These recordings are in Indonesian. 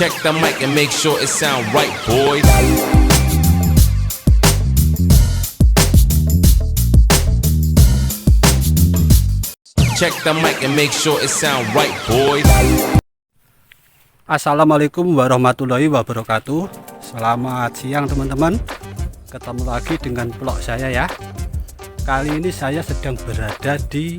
Check the mic and make sure it sound right, boys. Check the mic and make sure it sound right, boys. Assalamualaikum warahmatullahi wabarakatuh. Selamat siang teman-teman. Ketemu lagi dengan vlog saya ya. Kali ini saya sedang berada di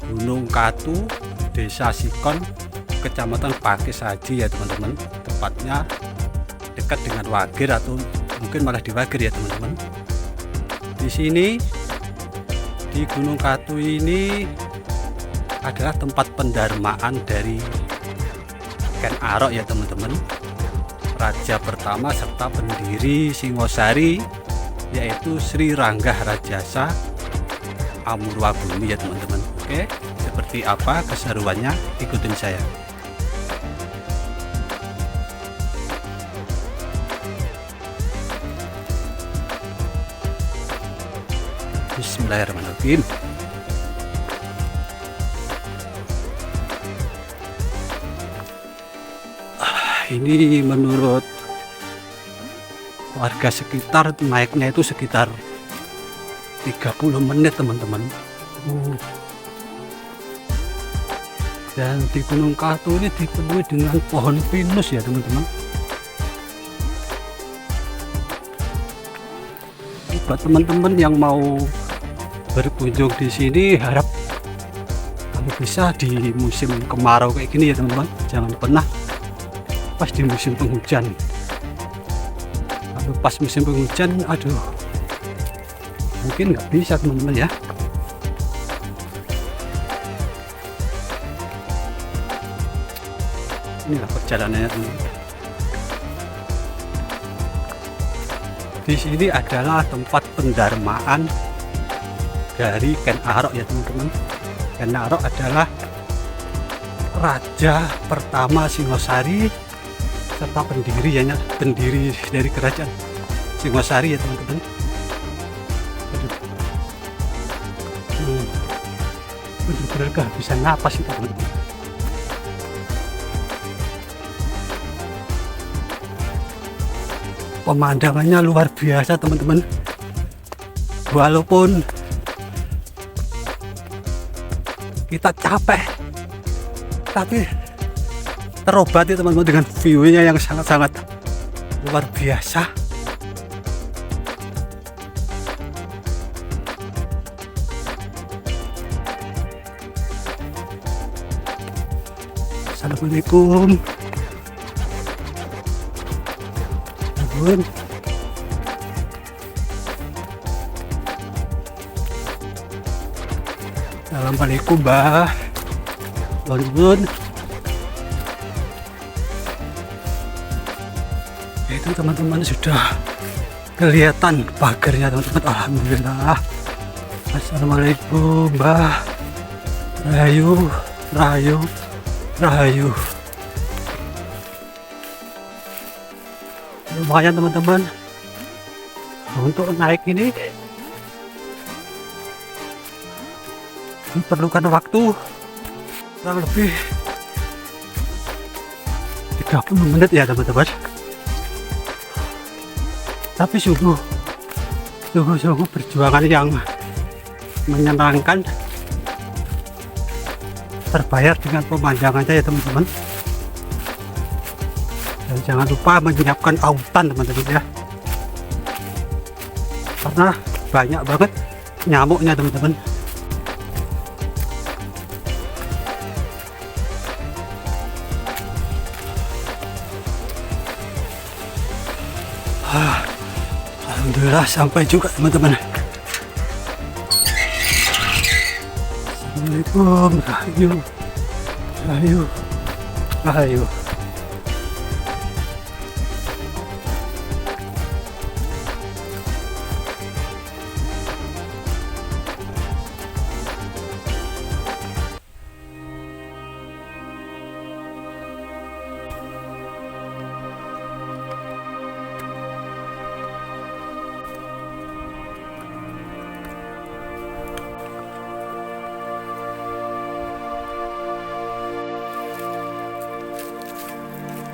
Gunung Katu, Desa Sikon, Kecamatan Pakis Haji ya teman-teman. Tepatnya dekat dengan Wagir atau mungkin malah di Wagir ya teman-teman. Di sini di Gunung Katu ini adalah tempat pendarmaan dari Ken Arok ya teman-teman, raja pertama serta pendiri Singosari, yaitu Sri Ranggah Rajasa Amurwabumi ya teman-teman. Oke, seperti apa keseruannya, ikutin saya. Bismillahirrahmanirrahim. Ini menurut warga sekitar naiknya itu sekitar 30 menit teman-teman. Dan di Gunung Katu ini dipenuhi dengan pohon pinus ya teman-teman. Buat teman-teman yang mau berkunjung di sini, harap kalau bisa di musim kemarau kayak gini ya teman-teman. Jangan pernah pas di musim penghujan. Kalau pas musim penghujan, aduh, mungkin nggak bisa teman-teman ya. Inilah perjalanannya teman-teman. Di sini adalah tempat pendarmaan dari Ken Arok ya teman-teman. Ken Arok adalah raja pertama Singosari serta pendiri dari kerajaan Singosari ya teman-teman. Benar-benar kehabisan napas itu teman-teman. Pemandangannya luar biasa teman-teman. Walaupun kita capek, tapi terobati teman-teman dengan view-nya yang sangat-sangat luar biasa. Assalamualaikum. Assalamualaikum Mbah. Nuwun. Itu teman-teman sudah kelihatan pagarnya teman-teman. Alhamdulillah. Assalamualaikum Mbah. Rahayu, rahayu, rahayu. Lumayan teman-teman, untuk naik ini diperlukan waktu kurang lebih 30 menit ya teman-teman. Tapi sungguh perjuangan yang menyenangkan, terbayar dengan pemandangannya ya teman-teman. Dan jangan lupa menyiapkan autan teman-teman ya, karena banyak banget nyamuknya teman-teman. Alhamdulillah sampai juga teman-teman. Assalamualaikum. Rahayu, rahayu, rahayu.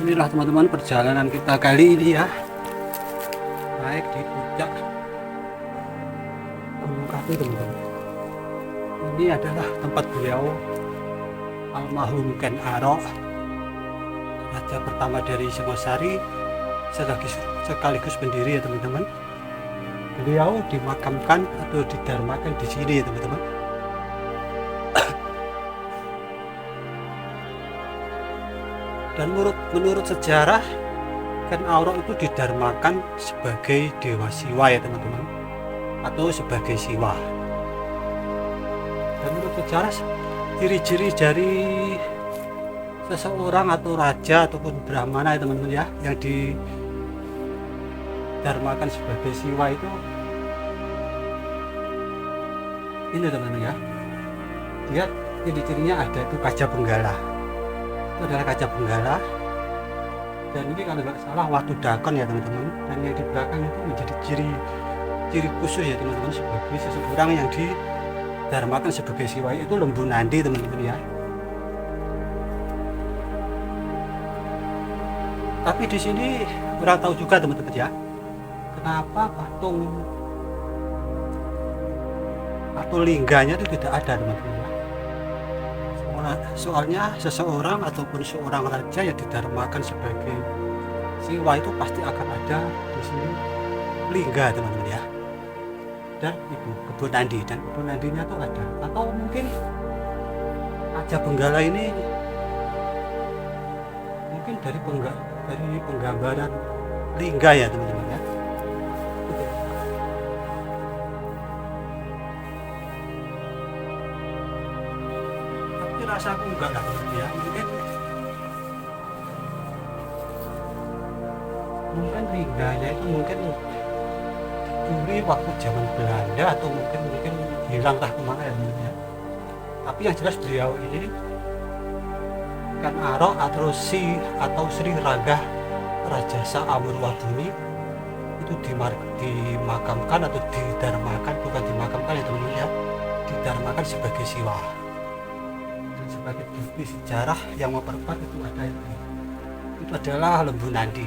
Inilah teman-teman perjalanan kita kali ini ya, naik di puncak Gunung Katu teman-teman. Ini adalah tempat beliau almarhum Ken Arok, raja pertama dari Singosari sekaligus pendiri ya teman-teman. Beliau dimakamkan atau didarmakan di sini ya teman-teman. Dan menurut sejarah, Ken Arok itu didarmakan sebagai dewa Siwa ya teman-teman, atau sebagai Siwa. Dan menurut sejarah, ciri-ciri dari seseorang atau raja ataupun brahmana ya teman-teman ya, yang didarmakan sebagai Siwa itu ini teman-teman ya. Lihat ciri-cirinya ada itu kaca benggala. Itu adalah kaca benggala, dan ini kalau nggak salah Watu Dakon ya teman-teman. Dan yang di belakang itu menjadi ciri khusus ya teman-teman, sebagai seseorang yang didarmakan sebagai Siwa, itu Lembu Nandi teman-teman ya. Tapi di sini kurang tahu juga teman-teman ya, kenapa patung atau lingganya itu tidak ada teman-teman ya. Soalnya seseorang ataupun seorang raja yang didarmakan sebagai Siwa itu pasti akan ada di sini lingga teman-teman ya, dan itu kebun nandi, dan kebun nandinya tuh ada. Atau mungkin kaca benggala ini mungkin dari penggambaran lingga ya teman-teman ya. Tapi rasaku enggak lah teman-teman ya, mungkin lingganya itu mungkin dicuri waktu zaman Belanda, atau mungkin hilang entah kemana ya teman-teman ya. Tapi yang jelas beliau ini Ken Arok atau Sri Raga Rajasa Amurwabumi itu dimakamkan atau didarmakan, bukan dimakamkan ya teman-teman ya, didarmakan sebagai Siwa. Dan sebagai bukti sejarah yang memperkuat itu ada itu adalah Lembu Nandi.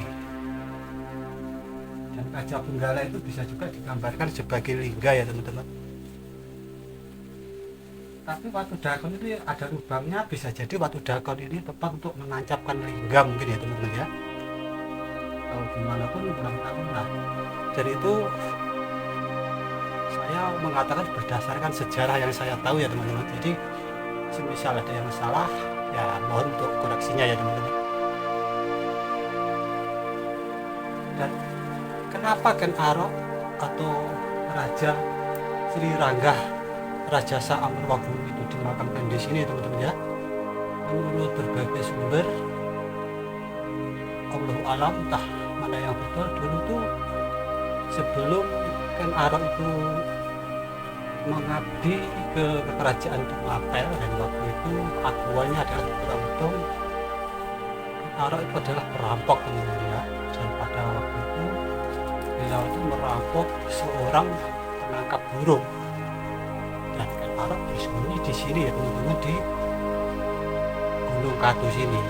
Dan kaca benggala itu bisa juga digambarkan sebagai lingga ya teman-teman. Tapi Watu Dakon itu ada lubangnya, bisa jadi Watu Dakon ini tepat untuk menancapkan lingga mungkin ya teman-teman ya. Kalau gimana pun kurang tahu lah. Jadi itu saya mengatakan berdasarkan sejarah yang saya tahu ya teman-teman. Jadi semisal ada yang salah ya mohon untuk koreksinya ya teman-teman. Dan kenapa Ken Arok atau Raja Sri Rangga Rajasa Amurwabumi itu dimakamkan di sini teman-teman ya? Menurut berbagai sumber, Allahu alam, entah mana yang betul, dulu tuh sebelum Ken Arok itu mengabdi ke kerajaan Tumapel, dan waktu itu aduannya adalah Turamudong, Ken Arok itu adalah perampok teman-teman ya. Dan pada waktu itu beliau itu merampok seorang penangkap burung, dan Ken Arok bersembunyi di sini ya teman-teman, di Gunung Katu sini.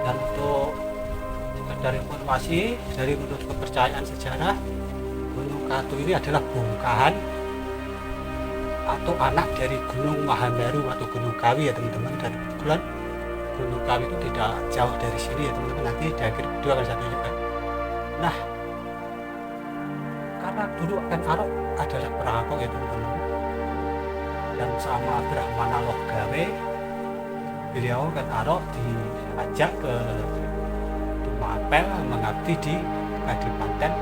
Dan untuk sekedar informasi dari menurut kepercayaan sejarah, Gunung Katu ini adalah bongkahan atau anak dari Gunung Mahameru atau Gunung Kawi ya teman-teman. Dan kebetulan Gunung Kawi itu tidak jauh dari sini ya teman-teman, nanti di akhir video akan saya tunjukkan. Nah, karena dulu Ken Arok adalah perampok ya teman-teman, dan sama Brahmana Logawe, beliau Ken Arok diajak ke Tumapel mengabdi di Kadipaten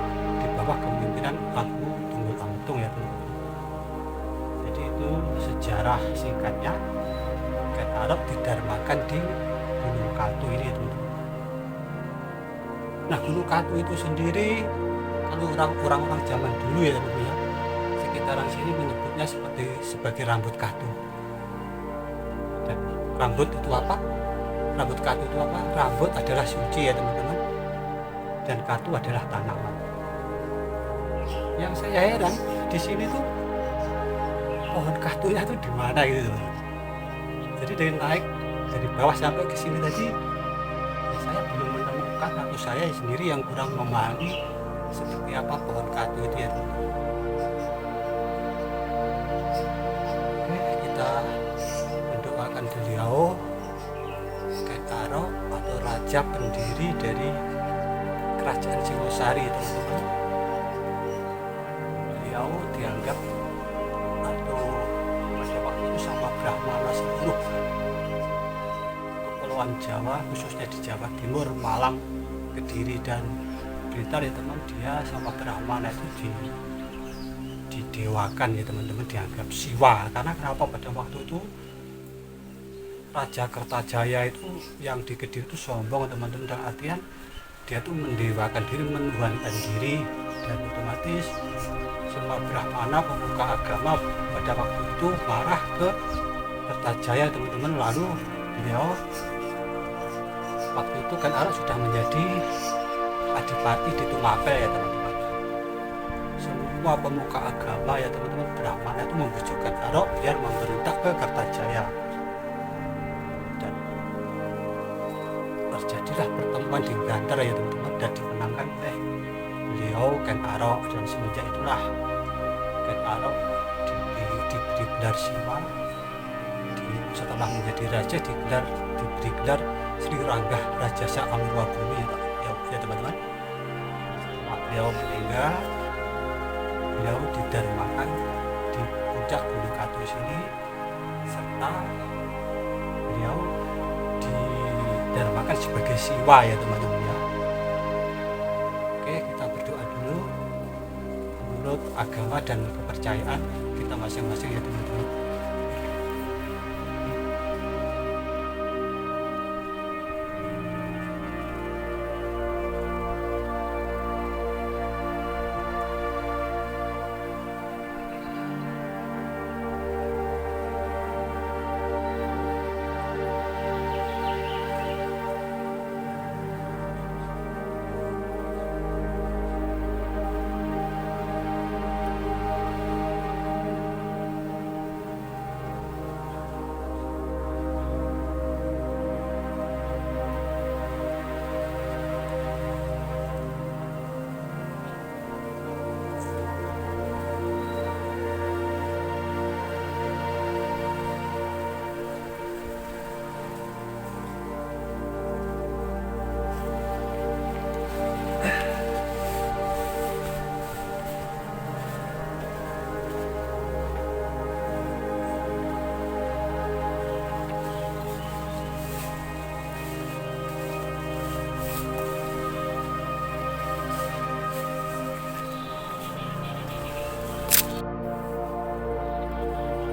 di bawah kepemimpinan Prabu Tunggul Ametung ya teman-teman. Jadi itu sejarah singkatnya, Ken Arok didarmakan di Gunung Katu ini ya teman-teman. Nah, Gunung Katu itu sendiri kalau orang-orang zaman dulu ya teman-teman ya, sekitaran sini menyebutnya sebagai rambut katu. Dan rambut itu apa? Rambut katu itu apa? Rambut adalah suci ya teman-teman, dan katu adalah tanaman. Yang saya heran di sini tuh pohon katunya tuh di mana gitu teman-teman. Jadi dari naik dari bawah sampai ke sini tadi, ya saya bukan, atau saya sendiri yang kurang memahami seperti apa pohon katu itu ya teman-teman. Oke, kita mendoakan beliau Ken Arok atau raja pendiri dari kerajaan Singosari teman-teman. Beliau dianggap atau pada waktu itu sama Brahmana seluruh kepulauan Jawa, khususnya di Jawa Timur, Malang, Kediri dan Blitar ya teman. Dia sama Brahmana itu didewakan ya teman-teman, dianggap siwa. Karena kenapa pada waktu itu Raja Kertajaya itu yang di Kediri itu sombong teman-teman, dalam artian dia tuh mendewakan diri, menuhankan diri, dan otomatis semua Brahmana pemuka agama pada waktu itu marah ke Kertajaya teman-teman. Lalu beliau waktu itu Ken Arok sudah menjadi adipati di Tumapel ya teman-teman. Semua pemuka agama ya teman-teman, Brahmana itu membujuk Ken Arok biar memberontak ke Kertajaya, dan terjadilah pertemuan di Banter ya teman-teman, dan dimenangkan oleh beliau Ken Arok. Dan semenjak itulah Ken Arok diberi gelar Siwa. Setelah menjadi raja diberi gelar Sri Rangga Rajasa Amurwabumi ya teman-teman. Setelah beliau meninggal, beliau didarmakan di puncak Gunung Katu sini, serta beliau didarmakan sebagai siwa ya teman-teman ya. Oke, kita berdoa dulu menurut agama dan kepercayaan kita masing-masing ya teman-teman.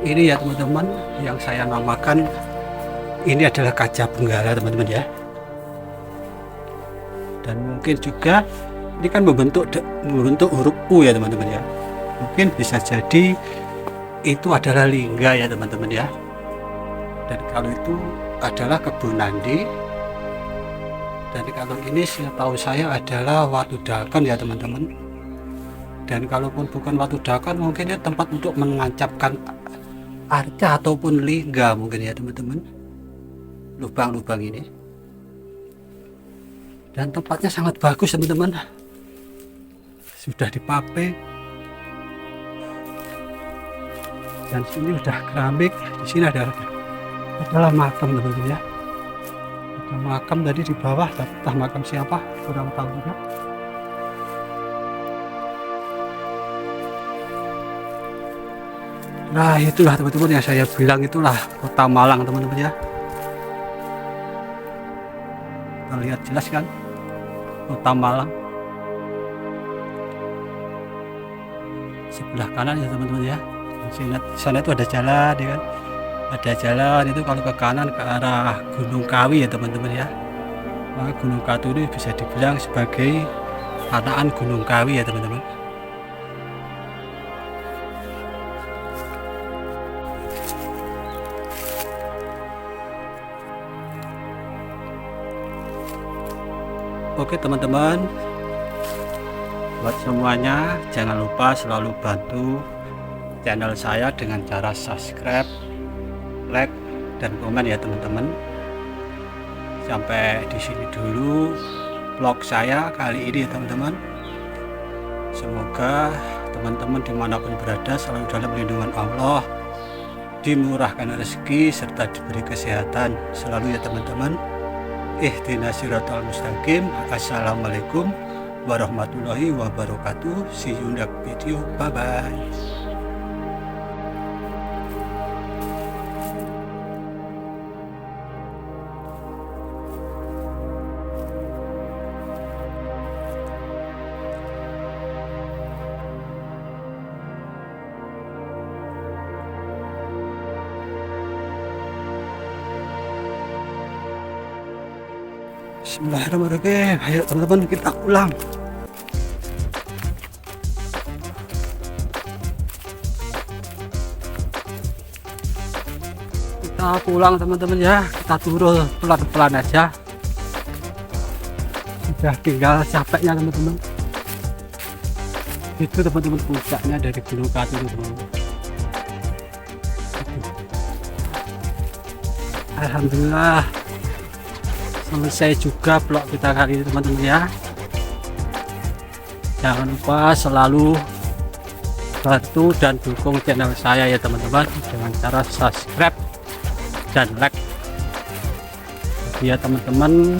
Ini ya teman-teman yang saya namakan, ini adalah kaca benggala teman-teman ya. Dan mungkin juga ini kan membentuk huruf U ya teman-teman ya. Mungkin bisa jadi itu adalah lingga ya teman-teman ya. Dan kalau itu adalah kebun nandi, dan kalau ini setahu saya adalah watu dakon ya teman-teman. Dan kalaupun bukan watu dakon, mungkin ya tempat untuk mengancapkan arca ataupun lingga mungkin ya teman-teman, lubang-lubang ini. Dan tempatnya sangat bagus teman-teman, sudah dipape, dan sini udah keramik. Di sini adalah makam teman-teman ya, ada makam tadi di bawah, tapi entah makam siapa kurang tahu juga. Nah itulah teman-teman yang saya bilang, itulah kota Malang teman-teman ya. Kita lihat jelas kan kota Malang. Sebelah kanan ya teman-teman ya. Di sana itu ada jalan ya kan. Ada jalan itu kalau ke kanan ke arah Gunung Kawi ya teman-teman ya. Maka Gunung Katu ini bisa dibilang sebagai anakan Gunung Kawi ya teman-teman. Oke teman-teman, buat semuanya jangan lupa selalu bantu channel saya dengan cara subscribe, like, dan komen ya teman-teman. Sampai di sini dulu. vlog saya kali ini ya teman-teman. Semoga teman-teman dimanapun berada selalu dalam lindungan Allah, dimurahkan rezeki serta diberi kesehatan selalu ya teman-teman. Ihdinas siratal mustaqim. Assalamualaikum warahmatullahi wabarakatuh. See you next video. Bye bye. Bismillahirrahmanirrahim. Ayo teman-teman kita pulang. Kita pulang teman-teman ya. Kita turun pelan-pelan aja. Sudah tinggal capeknya teman-teman. Itu teman-teman puncaknya dari Gunung Katu teman-teman. Alhamdulillah selesai juga vlog kita kali ini teman-teman ya. Jangan lupa selalu bantu dan dukung channel saya ya teman-teman dengan cara subscribe dan like. Jadi ya teman-teman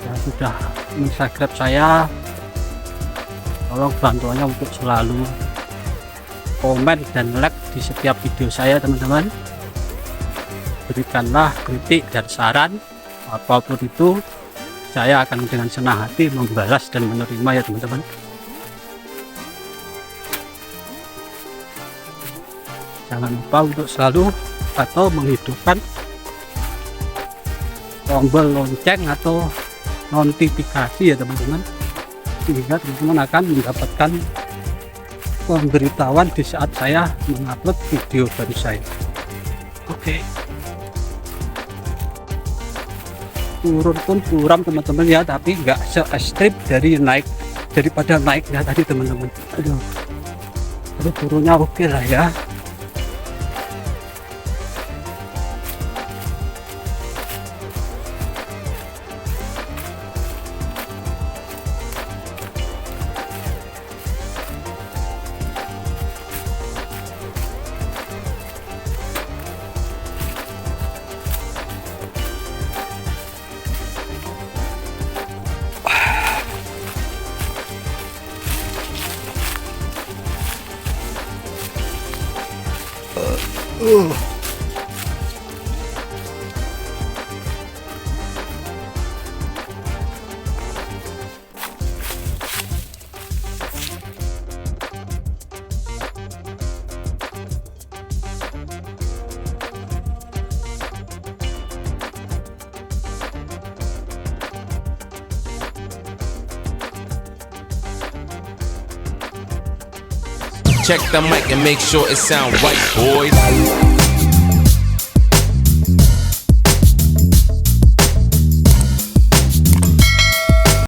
yang sudah subscribe saya, tolong bantuannya untuk selalu komen dan like di setiap video saya teman-teman. Berikanlah kritik dan saran apapun itu, saya akan dengan senang hati membalas dan menerima ya teman-teman. Jangan lupa untuk selalu atau menghidupkan tombol lonceng atau notifikasi ya teman-teman, sehingga teman-teman akan mendapatkan pemberitahuan di saat saya mengupload video baru saya. Oke. Turun pun curam teman-teman ya, tapi nggak se-ekstrim daripada naiknya tadi teman-teman. Aduh, tapi turunnya oke lah ya. Check the mic and make sure it sound right, boys.